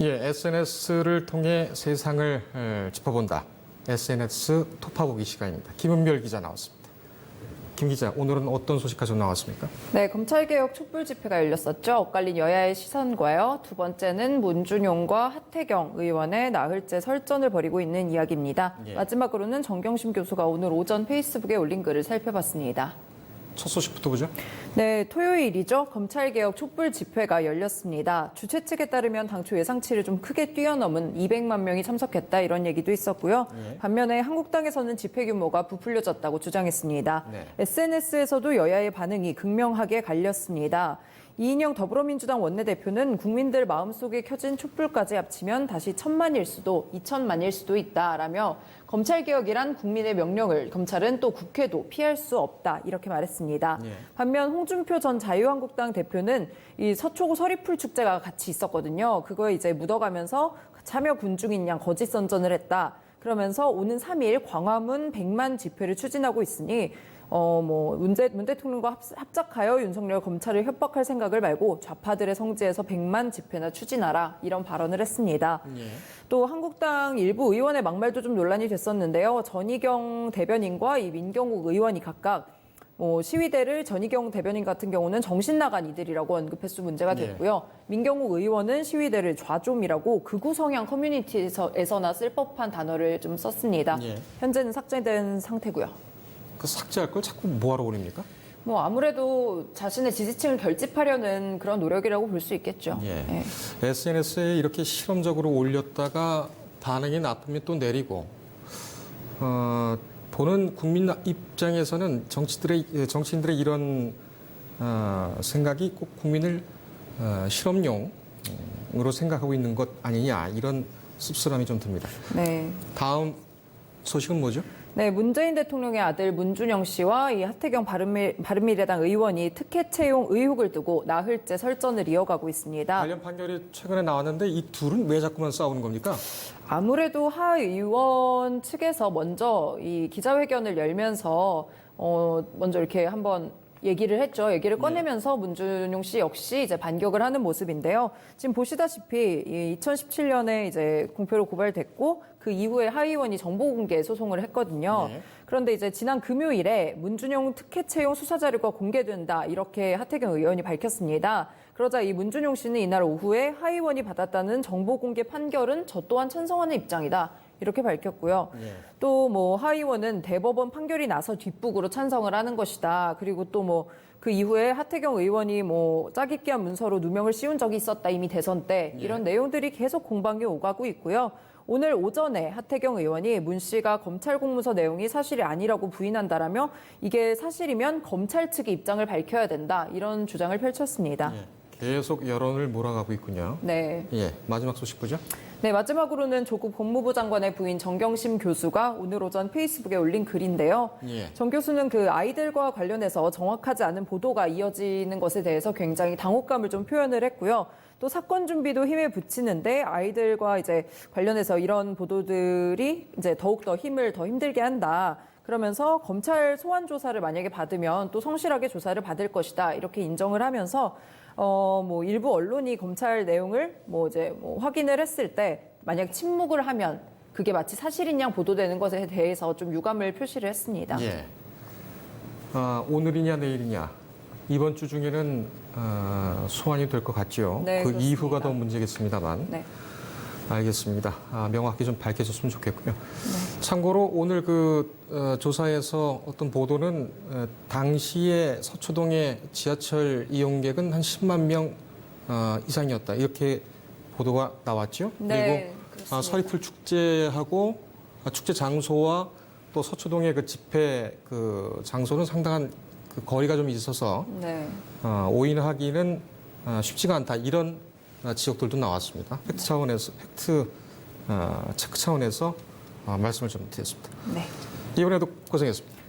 예, SNS를 통해 세상을 짚어본다. SNS 톱파보기 시간입니다. 김은별 기자 나왔습니다. 김 기자, 오늘은 어떤 소식 가지고 나왔습니까? 네, 검찰개혁 촛불 집회가 열렸었죠. 엇갈린 여야의 시선과요. 두 번째는 문준용과 하태경 의원의 나흘째 설전을 벌이고 있는 이야기입니다. 예. 마지막으로는 정경심 교수가 오늘 오전 페이스북에 올린 글을 살펴봤습니다. 첫 소식부터 보죠. 네, 토요일이죠. 검찰개혁 촛불 집회가 열렸습니다. 주최 측에 따르면 당초 예상치를 좀 크게 뛰어넘은 200만 명이 참석했다 이런 얘기도 있었고요. 네. 반면에 한국당에서는 집회 규모가 부풀려졌다고 주장했습니다. 네. SNS에서도 여야의 반응이 극명하게 갈렸습니다. 이인영 더불어민주당 원내대표는 국민들 마음속에 켜진 촛불까지 합치면 다시 1,000만일 수도 2,000만일 수도 있다라며 검찰개혁이란 국민의 명령을 검찰은 또 국회도 피할 수 없다 이렇게 말했습니다. 예. 반면 홍준표 전 자유한국당 대표는 이 서초구 서리풀 축제가 같이 있었거든요. 그거에 이제 묻어가면서 참여 군중인 양 거짓 선전을 했다. 그러면서 오는 3일 광화문 100만 집회를 추진하고 있으니 문 대통령과 합작하여 윤석열 검찰을 협박할 생각을 말고 좌파들의 성지에서 100만 집회나 추진하라 이런 발언을 했습니다. 예. 또 한국당 일부 의원의 막말도 좀 논란이 됐었는데요. 전희경 대변인과 이 민경욱 의원이 각각 시위대를 전희경 대변인 같은 경우는 정신 나간 이들이라고 언급해서 문제가 됐고요. 민경욱 의원은 시위대를 좌좀이라고 극우 성향 커뮤니티에서나 쓸 법한 단어를 좀 썼습니다. 예. 현재는 삭제된 상태고요. 그 삭제할 걸 자꾸 뭐하러 올립니까? 아무래도 자신의 지지층을 결집하려는 그런 노력이라고 볼 수 있겠죠. 예. 네. SNS에 이렇게 실험적으로 올렸다가 반응이 나쁘면 또 내리고, 보는 국민 입장에서는 정치인들의 이런 생각이 꼭 국민을 실험용으로 생각하고 있는 것 아니냐 이런 씁쓸함이 좀 듭니다. 네. 다음 소식은 뭐죠? 네, 문재인 대통령의 아들 문준영 씨와 이 하태경 바른미래당 의원이 특혜 채용 의혹을 두고 나흘째 설전을 이어가고 있습니다. 관련 판결이 최근에 나왔는데 이 둘은 왜 자꾸만 싸우는 겁니까? 아무래도 하 의원 측에서 먼저 이 기자회견을 열면서 먼저 이렇게 한번 얘기를 했죠. 얘기를 꺼내면서 문준용 씨 역시 이제 반격을 하는 모습인데요. 지금 보시다시피 2017년에 이제 공표로 고발됐고 그 이후에 하 의원이 정보 공개 소송을 했거든요. 네. 그런데 이제 지난 금요일에 문준용 특혜 채용 수사 자료가 공개된다 이렇게 하태경 의원이 밝혔습니다. 그러자 이 문준용 씨는 이날 오후에 하 의원이 받았다는 정보 공개 판결은 저 또한 찬성하는 입장이다. 이렇게 밝혔고요. 예. 또 하 의원은 대법원 판결이 나서 뒷북으로 찬성을 하는 것이다. 그리고 또 그 이후에 하태경 의원이 짜깁기한 문서로 누명을 씌운 적이 있었다. 이미 대선 때. 이런 내용들이 계속 공방이 오가고 있고요. 오늘 오전에 하태경 의원이 문 씨가 검찰 공문서 내용이 사실이 아니라고 부인한다라며 이게 사실이면 검찰 측이 입장을 밝혀야 된다. 이런 주장을 펼쳤습니다. 예. 계속 여론을 몰아가고 있군요. 네. 예, 마지막 소식 보죠. 네, 마지막으로는 조국 법무부 장관의 부인 정경심 교수가 오늘 오전 페이스북에 올린 글인데요. 예. 정 교수는 그 아이들과 관련해서 정확하지 않은 보도가 이어지는 것에 대해서 굉장히 당혹감을 좀 표현을 했고요. 또 사건 준비도 힘에 붙이는데 아이들과 이제 관련해서 이런 보도들이 이제 더욱더 힘을 더 힘들게 한다. 그러면서 검찰 소환 조사를 만약에 받으면 또 성실하게 조사를 받을 것이다. 이렇게 인정을 하면서 일부 언론이 검찰 내용을 확인을 했을 때 만약 침묵을 하면 그게 마치 사실인 양 보도되는 것에 대해서 좀 유감을 표시를 했습니다. 예. 오늘이냐 내일이냐 이번 주 중에는 소환이 될 것 같죠. 네, 그 그렇습니다. 이후가 더 문제겠습니다만. 네. 알겠습니다. 명확히 좀 밝혀졌으면 좋겠고요. 네. 참고로 오늘 조사에서 어떤 보도는 당시에 서초동의 지하철 이용객은 한 10만 명 이상이었다. 이렇게 보도가 나왔죠. 네, 그리고 그렇습니다. 서리풀 축제하고 축제 장소와 또 서초동의 그 집회 장소는 상당한 그 거리가 좀 있어서 네. 오인하기는 쉽지가 않다. 이런 지적들도 나왔습니다. 팩트 체크 차원에서 말씀을 좀 드렸습니다. 네. 이번에도 고생했습니다.